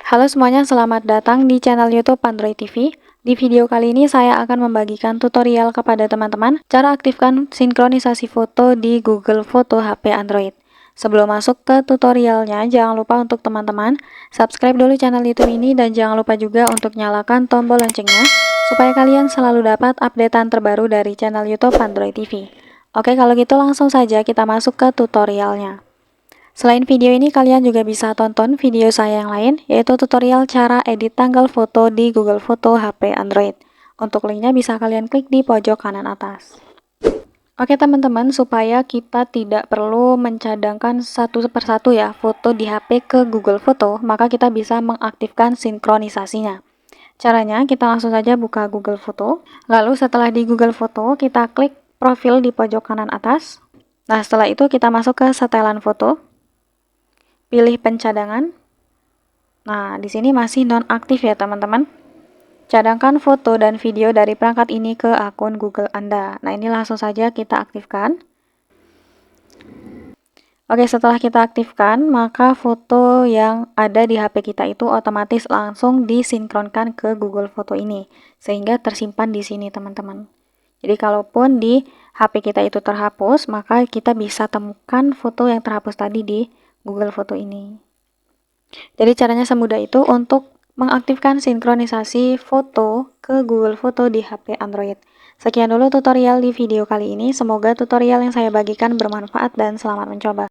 Halo semuanya, selamat datang di channel YouTube Android TV. Di video kali ini saya akan membagikan tutorial kepada teman-teman cara aktifkan sinkronisasi foto di Google Foto HP Android. Sebelum masuk ke tutorialnya, jangan lupa untuk teman-teman subscribe dulu channel YouTube ini dan jangan lupa juga untuk nyalakan tombol loncengnya supaya kalian selalu dapat updatean terbaru dari channel YouTube Android TV. Oke, kalau gitu langsung saja kita masuk ke tutorialnya. Selain video ini, kalian juga bisa tonton video saya yang lain, yaitu tutorial cara edit tanggal foto di Google Foto HP Android. Untuk linknya bisa kalian klik di pojok kanan atas. Oke teman-teman, supaya kita tidak perlu mencadangkan satu persatu ya foto di HP ke Google Foto, maka kita bisa mengaktifkan sinkronisasinya. Caranya, kita langsung saja buka Google Foto. Lalu setelah di Google Foto, kita klik profil di pojok kanan atas. Nah, setelah itu kita masuk ke setelan foto. Pilih pencadangan. Nah, di sini masih nonaktif ya teman-teman. Cadangkan foto dan video dari perangkat ini ke akun Google Anda. Nah, ini langsung saja kita aktifkan. Oke, setelah kita aktifkan, maka foto yang ada di HP kita itu otomatis langsung disinkronkan ke Google Foto ini, sehingga tersimpan di sini teman-teman. Jadi kalaupun di HP kita itu terhapus, maka kita bisa temukan foto yang terhapus tadi di Google Foto ini. Jadi caranya semudah itu untuk mengaktifkan sinkronisasi foto ke Google Foto di HP Android. Sekian dulu tutorial di video kali ini. Semoga tutorial yang saya bagikan bermanfaat dan selamat mencoba.